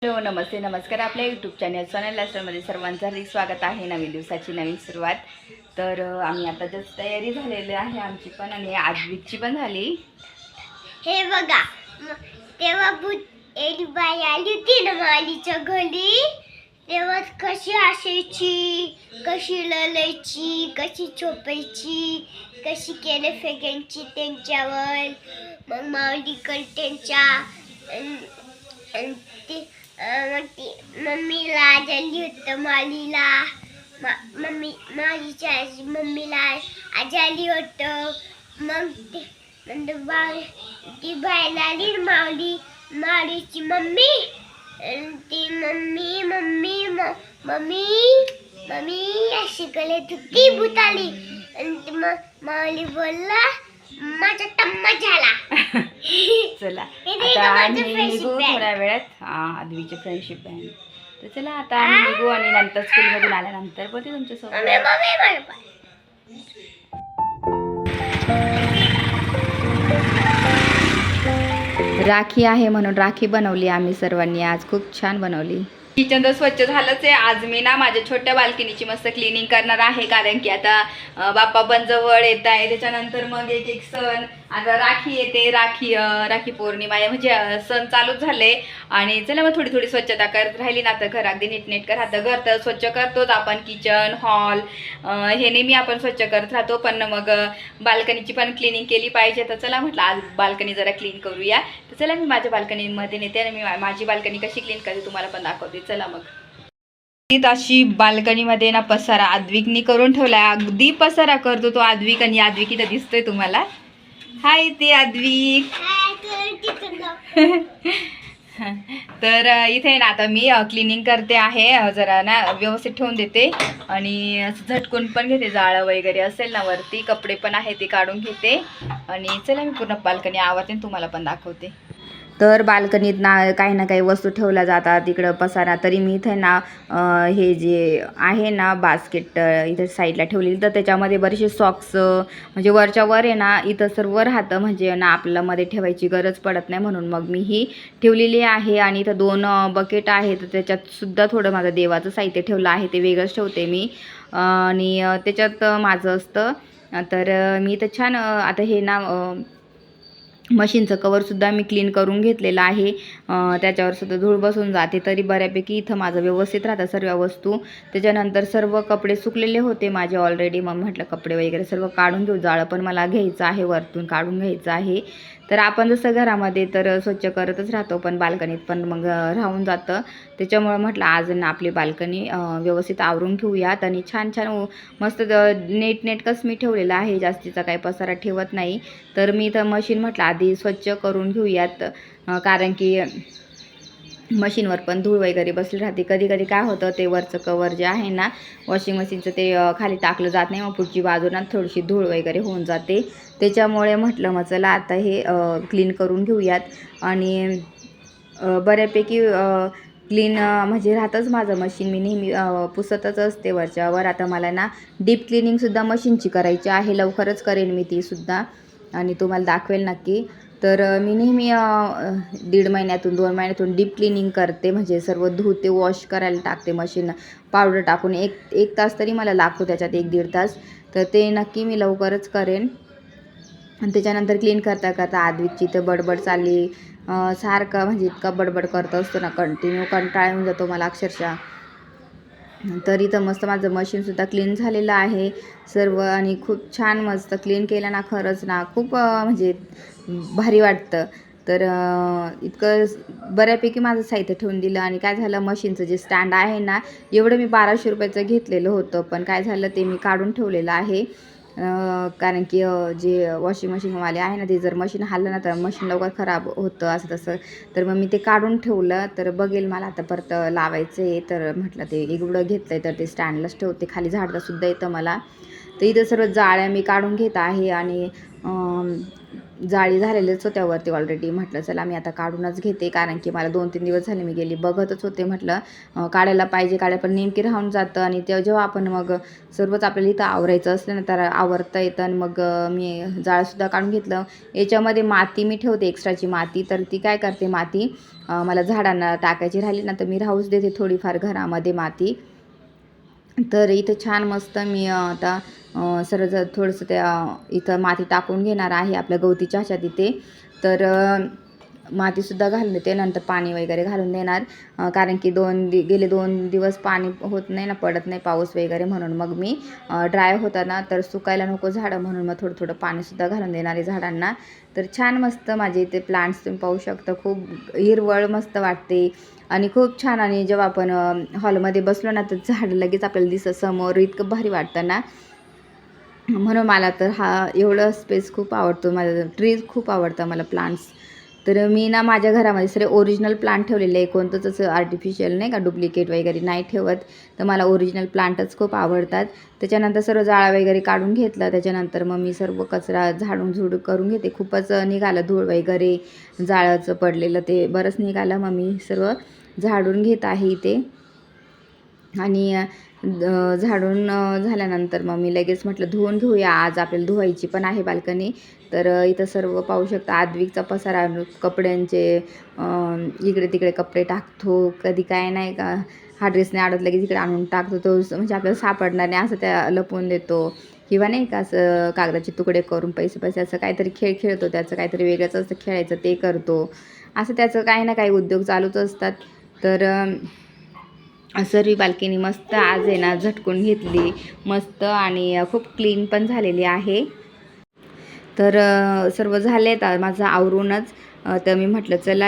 Hello नमस्ते नमस्कार. आपल्या YouTube channel Sonal लाईफस्टाईलमध्ये सर्वांचं स्वागत आहे. नवीन दिवसाची नवीन सुरुवात. तर आम्ही आता जस्ट तयारी झालेली आहे आमची पण आणि आजवीची पण झाली. हे बघा तेव्हा एक बाई आली होती ना मालीच्या घरी. तेव्हा कशी असायची, कशी ललायची, कशी झोपायची, कशी केले फेकायची त्यांच्यावर. मग माऊलीकडे त्यांच्या मम्मीला आजली होतं मालीला. माझीच्या मम्मीला आजली होतं. मग ती बायला आली माऊलीची मम्मी. ती मम्मी मम्मी मम्मी मम्मी अशी गळ्यात ती भूत आली आणि माऊली बोलला माझा टम्मा झाला. चला आता आम्ही निघू थोड्या वेळात. आदवीची फ्रेंडशिप बँड. तर चला आता आम्ही निघू आणि नंतर स्कूलमधून आल्यानंतर बोलते तुमच्यासोबत. राखी आहे म्हणून राखी बनवली आम्ही सर्वांनी आज. खूप छान बनवली. किचन तर स्वच्छ झालंच आहे. आज मी ना माझ्या छोट्या बाल्कनीची मस्त क्लिनिंग करणार आहे, कारण की आता बाप्पा पण जवळ येत आहे. त्याच्यानंतर मग एक सण आता राखी येते. राखी पौर्णिमा आहे, म्हणजे सण चालूच झाले. आणि चला मग थोडी थोडी स्वच्छता करत राहिली ना तर घर अगदी नीटनेटकं राहतं. घर तर स्वच्छ करतोच आपण, किचन हॉल हे नेहमी आपण स्वच्छ करत राहतो, पण मग बाल्कनीची पण क्लिनिंग केली पाहिजे. तर चला म्हटलं आज बाल्कनी जरा क्लीन करूया. तर चला मी माझ्या बाल्कनीमध्ये नेते आणि मी माझी बाल्कनी कशी क्लीन करते तुम्हाला पण दाखवते. चला मग अशी बाल्कनीमध्ये ना पसारा आद्विकनी करून ठेवलाय. अगदी पसारा करतो तो आद्विक. आणि आद्विक इथं दिसतोय तुम्हाला. हाय ते आद्विक. तर इथे ना आता मी क्लिनिंग करते आहे. जरा ना व्यवस्थित ठेवून देते आणि झटकून पण घेते. जाळं वगैरे असेल ना वरती, कपडे पण आहे ते काढून घेते. आणि चला मी पूर्ण बाल्कनी आवरते तुम्हाला पण दाखवते. तर बाल्कनीत ना काही वस्तू ठेवल्या जातात इकडं पसारा. तरी मी इथे ना हे जे आहे ना बास्केट इथं साईडला ठेवलेली, तर त्याच्यामध्ये बरेचसे सॉक्स म्हणजे वरच्या वर आहे ना इथं सर्व राहतं, म्हणजे ना आपल्याला मध्ये ठेवायची गरज पडत नाही, म्हणून मग मी ही ठेवलेली आहे. आणि इथं 2 बकेट आहे, तर त्याच्यात सुद्धा थोडं माझं देवाचं साहित्य ठेवलं आहे, ते वेगळंच ठेवते मी. आणि त्याच्यात माझं असतं. तर मी तर छान आता हे ना मशीनचं कवरसुद्धा मी क्लीन करून घेतलेलं आहे. त्याच्यावर सुद्धा धूळ बसून जाते, तरी बऱ्यापैकी इथं माझं व्यवस्थित राहतं सर्व वस्तू. त्याच्यानंतर सर्व कपडे सुकलेले होते माझे ऑलरेडी. मग म्हटलं कपडे वगैरे सर्व काढून घेऊ. जाळं पण मला घ्यायचं आहे, वरतून काढून घ्यायचं आहे. तर आपण जसं घरामध्ये तर स्वच्छ करतच राहतो, पण बाल्कनीत पण मग राहून जातं. त्याच्यामुळं म्हटलं आज ना आपली बाल्कनी व्यवस्थित आवरून घेऊयात. आणि छान छान मस्त नेटकंच मी ठेवलेलं आहे, जास्तीचा काही पसारा ठेवत नाही. तर मी तर मशीन म्हटलं आधी स्वच्छ करून घेऊयात, कारण की मशीनवर पण धूळ वगैरे बसली राहते. कधी कधी काय होतं, ते वरचं कवर जे आहे ना वॉशिंग मशीनचं ते खाली टाकलं जात नाही, मग पुढची बाजूला थोडीशी धूळ वगैरे होऊन जाते. त्याच्यामुळे म्हटलं मग चला आता हे क्लीन करून घेऊयात. आणि बऱ्यापैकी क्लीन म्हणजे राहतंच माझं मशीन. मी नेहमी पुसतच असते वरच्यावर. आता मला ना डीप क्लिनिंगसुद्धा मशीनची करायची आहे, लवकरच करेन मी तीसुद्धा आणि तुम्हाला दाखवेल नक्की. तर मी नेहमी 1.5 महिन्यातून 2 महिन्यातून डीप क्लिनिंग करते, म्हणजे सर्व धुते, वॉश करायला टाकते मशीन पावडर टाकून. एक तास तरी मला लागतो त्याच्यात, 1-1.5 तास. तर ते नक्की मी लवकरच करेन. आणि त्याच्यानंतर क्लीन करता करता आद्विकची तर बडबड चालली सारखं, म्हणजे इतका बडबड करत असतो ना कंटिन्यू, कंटाळा येऊन जातो मला अक्षरशः. तर इथं मस्त माझं मशीनसुद्धा क्लीन झालेलं आहे सर्व. आणि खूप छान मस्त क्लीन केलं ना, खरंच ना खूप म्हणजे भारी वाटतं. तर इतकं बऱ्यापैकी माझं साहित्य ठेवून दिलं. आणि काय झालं, मशीनचं जे स्टँड आहे ना एवढं मी 1200 रुपयाचं घेतलेलं होतं, पण काय झालं ते मी काढून ठेवलेलं आहे. कारण की जे वॉशिंग मशीनवाले आहे ना, ते जर मशीन हल्लं ना तर मशीन लवकर खराब होतं असं तसं. तर मग मी ते काढून ठेवलं. तर बघेल मला आता परत लावायचं आहे, तर म्हटलं ते एवढं घेतलं आहे तर ते स्टँडलाच ठेवते, खाली झाडतासुद्धा येतं मला. तर इथं सर्व जाळ्या मी काढून घेत आहे. आणि जाळी झालेलेच होत्या वरती ऑलरेडी. म्हटलं चला मी आता काढूनच घेते, कारण की मला 2-3 दिवस झाले मी गेली बघतच होते. म्हटलं काढायला पाहिजे, पण नेमकी राहून जातं. आणि ते जेव्हा आपण मग सर्वच आपल्याला इथं आवरायचं असलं ना तर आवरता येतं. आणि मग मी जाळसुद्धा काढून घेतलं. याच्यामध्ये माती मी ठेवते, एक्स्ट्राची माती. तर ती काय करते, माती मला झाडांना टाकायची राहिली ना तर मी राहूच देते थोडीफार घरामध्ये माती. तर इथं छान मस्त मी आता सर्व थोडंसं त्या इथं माती टाकून घेणार आहे आपल्या गवती चहाच्या तिथे. तर मातीसुद्धा घालून देते, नंतर पाणी वगैरे घालून देणार. कारण की गेले 2 दिवस पाणी होत नाही ना, पडत नाही पाऊस वगैरे, म्हणून मग मी ड्राय होता ना तर सुकायला नको झाडं, म्हणून मग थोडं थोडं पाणीसुद्धा घालून देणार आहे झाडांना. तर छान मस्त माझे इथे प्लांट्स तुम्ही पाहू शकता, खूप हिरवळ मस्त वाटते आणि खूप छान. आणि जेव्हा आपण हॉलमध्ये बसलो ना तर झाड लगेच आपल्याला दिसतं समोर, इतकं भारी वाटतं ना. म्हणून मला तर एवढं स्पेस खूप आवडतो, माझं ट्रीज खूप आवडतं मला, प्लांट्स. तर मी ना माझ्या घरामध्ये सगळे ओरिजिनल प्लांट ठेवलेले आहे, कोणतंच असं आर्टिफिशियल नाही का, डुप्लिकेट वगैरे नाही ठेवत. तर मला ओरिजिनल प्लांटच खूप आवडतात. त्याच्यानंतर सर्व जाळा वगैरे काढून घेतलं. त्याच्यानंतर मग मी सर्व कचरा झाडून झूड करून घेते. खूपच निघालं धूळ वगैरे, जाळाचं पडलेलं ते बरंच निघालं. मग मी सर्व झाडून घेत आहे इथे. आणि झाडून झाल्यानंतर मग मी लगेच म्हटलं धुवून घेऊया, आज आपल्याला धुवायची पण आहे बाल्कनी. तर इथं सर्व पाहू शकता, आद्विकचा पसारा, कपड्यांचे इकडे तिकडे कपडे टाकतो, कधी काय नाही का हा ड्रेस नाही आवडत लगेच इकडे आणून टाकतो, तो म्हणजे आपल्याला सापडणार नाही असं त्या लपवून देतो. किंवा नाही का असं कागदाचे तुकडे करून पैसे असं काहीतरी खेळ खेळतो, त्याचं काहीतरी वेगळंच असतं खेळायचं ते करतो. असं त्याचं काही ना काही उद्योग चालूच असतात. तर सर्व बाल्कनी मस्त आज आहे ना झटकून घेतली मस्त, आणि खूप क्लीन पण झालेली आहे. तर सर्व झाले तर माझं आवरूनच. तर मी म्हटलं चला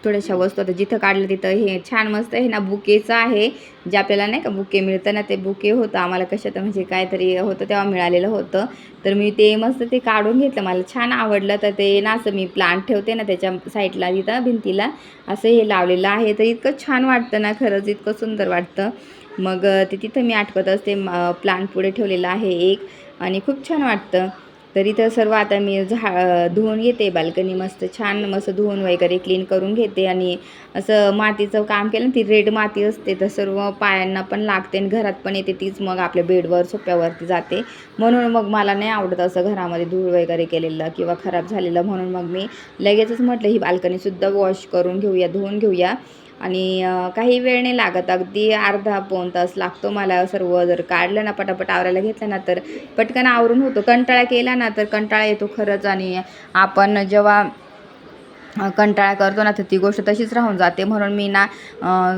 थोड्याशा वस्तू आता जिथं काढलं तिथं हे छान मस्त आहे ना, बुकेचं आहे, जे आपल्याला नाही का बुके मिळतं ना, ते बुके होतं आम्हाला कशात म्हणजे काहीतरी होतं तेव्हा मिळालेलं होतं. तर मी ते मस्त ते काढून घेतलं, मला छान आवडलं. तर ते ना असं मी प्लांट ठेवते ना त्याच्या साईडला तिथं भिंतीला असं हे लावलेलं आहे. तर इतकं छान वाटतं ना, खरंच इतकं सुंदर वाटतं. मग ते तिथं मी आठवत असते, प्लांट पुढे ठेवलेलं आहे एक, आणि खूप छान वाटतं. तर इथं सर्व आता मी धुवून घेते बाल्कनी, मस्त छान मस्त धुवून वगैरे क्लीन करून घेते. आणि असं मातीचं काम केलं ना, ती रेड माती असते तर सर्व पायांना पण लागते आणि घरात पण येते तीच, मग आपल्या बेडवर सोप्यावरती जाते. म्हणून मग मला नाही आवडत असं घरामध्ये धूळ वगैरे केलेलं किंवा खराब झालेलं. म्हणून मग मी लगेचच म्हटलं ही बाल्कनीसुद्धा वॉश करून घेऊया, धुवून घेऊया. आणि काही वेळ नाही लागत, अगदी अर्धा-पाऊण तास लागतो मला. सर्व जर काढलं ना, पटापट आवरायला घेतलं ना तर पटकन आवरून होतो. कंटाळा केला ना तर कंटाळा येतो खरंच. आणि आपण जेव्हा कंटाळा करतो ना तर ती गोष्ट तशीच राहून जाते. म्हणून मी ना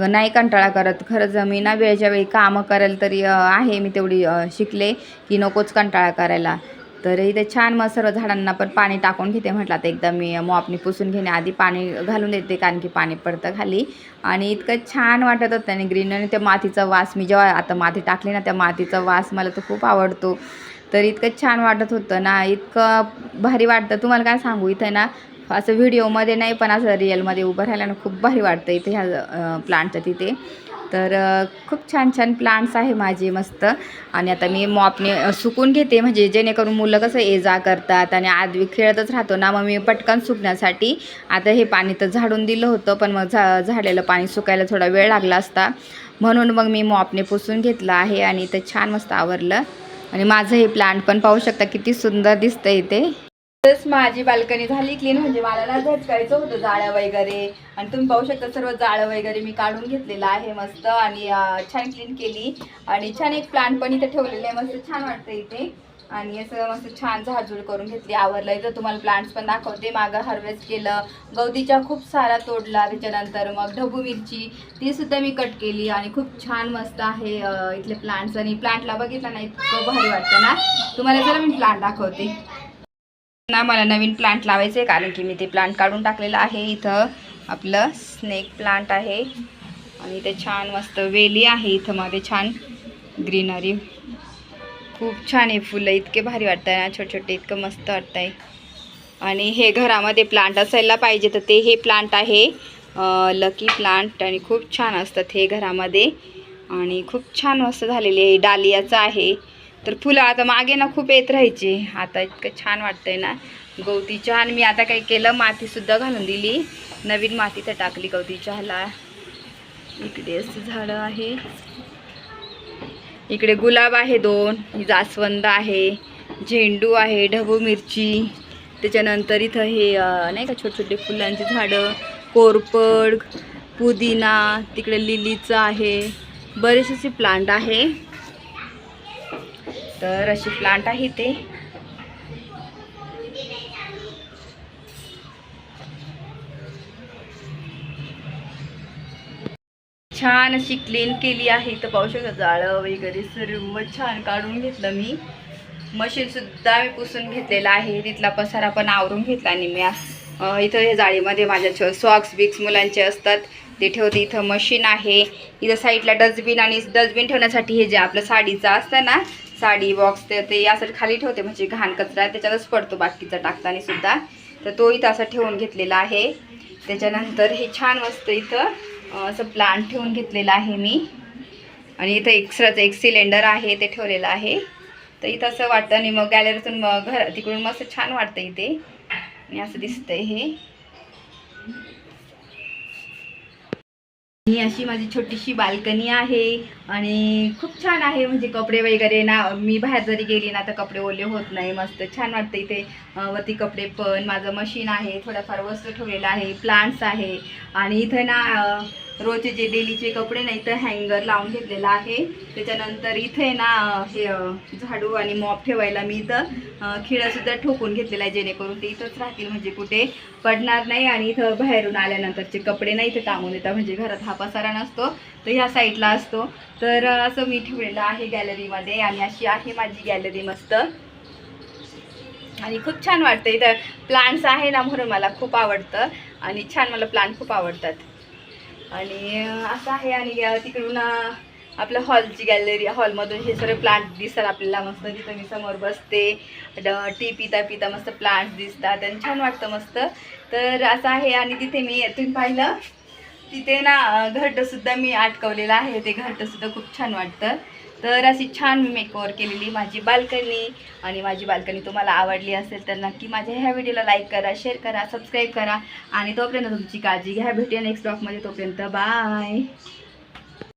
नाही कंटाळा करत खरंच. मी ना वेळच्या वेळी कामं करायला तरी आहे, मी तेवढी शिकले की नकोच कंटाळा करायला. तर इथे छान मग सर्व झाडांना पण पाणी टाकून घेते. म्हटलं आता एकदा मी मॉपनी पुसून घेणे आधी पाणी घालून देते, कारण की पाणी पडतं खाली. आणि इतकं छान वाटत होतं आणि ग्रीन, आणि त्या मातीचा वास, मी जेव्हा आता माती टाकली ना त्या मातीचा वास मला तर खूप आवडतो. तर इतकं छान वाटत होतं ना, इतकं भारी वाटतं तुम्हाला काय सांगू. इथं ना असं व्हिडिओमध्ये नाही पण असं रिअलमध्ये उभं राहायला ना खूप भारी वाटतं इथे ह्या प्लांटच्या तिथे. तर खूप छान छान प्लांट्स आहे माझे मस्त. आणि आता मी मॉपने सुकून घेते, म्हणजे जेणेकरून मुलं कसं ये जा करतात आणि आदवी खेळतच राहतो ना, मग मी पटकन सुकण्यासाठी आता हे पाणी तर झाडून दिलं होतं, पण मग झाडलेलं पाणी सुकायला थोडा वेळ लागला असता, म्हणून मग मी मॉपने पुसून घेतलं आहे. आणि इथं छान मस्त आवरलं. आणि माझं हे प्लांट पण पाहू शकता किती सुंदर दिसतं इथे. तसं माझी बाल्कनी झाली क्लीन, म्हणजे मला ना झटकायचं होतं जाळं वगैरे. आणि तुम्ही पाहू शकता सर्व जाळं वगैरे मी काढून घेतलेलं आहे मस्त, आणि छान क्लीन केली. आणि छान एक प्लांट पण इथे ठेवलेले आहे, मस्त छान वाटतं इथे. आणि असं मस्त छान झाडझूड करून घेतली, आवरलं. इथं तुम्हाला प्लांट्स पण दाखवते. मागं हार्वेस्ट केलं, गवतीच्या खूप सारा तोडला. त्याच्यानंतर मग ढबू मिरची ती सुद्धा मी कट केली. आणि खूप छान मस्त आहे इथले प्लांट्स. आणि प्लांटला बघितलं ना इतकं भारी वाटतं ना, तुम्हाला जरा मी प्लांट दाखवते ना. मला नवीन प्लांट लावायचे आहे, कारण की मी ते प्लांट काढून टाकलेलं आहे. इथं आपलं स्नेक प्लांट आहे, आणि ते छान मस्त वेली आहे इथं मध्ये, छान ग्रीनरी, खूप छान आहे. फुलं इतके भारी वाटत आहे ना, छोटे छोटे, इतकं मस्त वाटत आहे. आणि हे घरामध्ये प्लांट असायला पाहिजे, तर ते हे प्लांट आहे लकी प्लांट, आणि खूप छान असतात हे घरामध्ये. आणि खूप छान मस्त झालेले, डालियाचं आहे. तर फुलं आता मागे ना खूप येत राहायचे, आता इतकं छान वाटतंय ना. गवती चहा. आणि मी आता काय केलं, मातीसुद्धा घालून दिली, नवीन माती तर टाकली गवती चहाला. इकडे अशी झाडं आहे, इकडे गुलाब आहे 2, ही जास्वंद आहे, झेंडू आहे, ढबू मिरची, त्याच्यानंतर इथं हे नाही का छोटे छोटे फुलांची झाडं, कोरपड, पुदिना, तिकडे लिलीचं आहे, बरेचसे असे प्लांट आहे. तर असे प्लांट आहे ते. छान अशी क्लीन केली आहे. इथं पाहू शकता जाळं वगैरे सर्व छान काढून घेतलं मी. मशीन सुद्धा मी पुसून घेतलेला आहे, तिथला पसारा पण आवरून घेतला. आणि मी इथं हे जाळीमध्ये माझ्या सॉक्स बिक्स मुलांचे असतात ते ठेवते. इथं मशीन आहे, इथं साईडला डस्टबिन, आणि डस्टबिन ठेवण्यासाठी हे जे आपलं साडीचं असतं ना, साडी बॉक्स, ते यासाठी खाली ठेवते, म्हणजे घाण कचरा त्याच्यातच पडतो बाकीचा टाकताना सुद्धा. तर तो इथं असा ठेवून घेतलेला आहे. त्याच्यानंतर हे छान मस्त इथं असं प्लांट ठेवून घेतलेलं आहे मी. आणि इथं एक्स्ट्राचं एक सिलेंडर आहे ते ठेवलेलं आहे. तर इथं असं वाटतं. आणि मग गॅलरीतून मग तिकडून मस्त छान वाटतं इथे. आणि असं दिसतंय हे. ही अशी माझी छोटीशी बाल्कनी आहे आणि खूप छान आहे. म्हणजे कपडे वगैरे ना, मी बाहेर जरी गेली ना तर कपडे ओले होत नाही, मस्त छान वाटतं इथे. वरती कपडे पण, माझं मशीन आहे, थोडाफार वस्तू ठेवलेला आहे, प्लांट्स आहे. आणि इथं ना रोजचे जे डेलीचे कपडे ना इथं हँगर लावून घेतलेला आहे. त्याच्यानंतर इथे ना हे झाडू आणि मॉप ठेवायला मी इथं खिळासुद्धा ठोकून घेतलेला आहे, जेणेकरून ते इथंच राहतील, म्हणजे कुठे पडणार नाही. आणि इथं बाहेरून आल्यानंतरचे कपडे ना इथे टांगून येतात, म्हणजे घरात हा पसारा नसतो तर ह्या साईडला असतो. तर असं मी ठेवलेलं आहे गॅलरीमध्ये. आणि अशी आहे माझी गॅलरी मस्त. आणि खूप छान वाटतं इथं. प्लांट्स आहे ना म्हणून मला खूप आवडतं, आणि छान मला प्लांट खूप आवडतात. आणि असं आहे. आणि तिकडून आपलं हॉलची गॅलरी, हॉलमधून हे सर्व प्लांट दिसतात आपल्याला मस्त. तिथं मी समोर बसते, टी पिता पिता मस्त प्लांट्स दिसतात आणि छान वाटतं मस्त. तर असं आहे. आणि तिथे मी तुम्ही पाहिलं तिथे ना घरटंसुद्धा मी अटकवलेलं आहे, ते घरटंसुद्धा खूप छान वाटतं. तर अशी छान मेकओव्हर केलेली माझी बाल्कनी. आणि माझी बाल्कनी तुम्हाला आवडली असेल तर नक्की माझ्या ह्या व्हिडिओला लाईक करा, शेअर करा, सबस्क्राईब करा. आणि तोपर्यंत तुमची काळजी घ्या. भेटूया नेक्स्ट ब्लॉगमध्ये. तोपर्यंत बाय.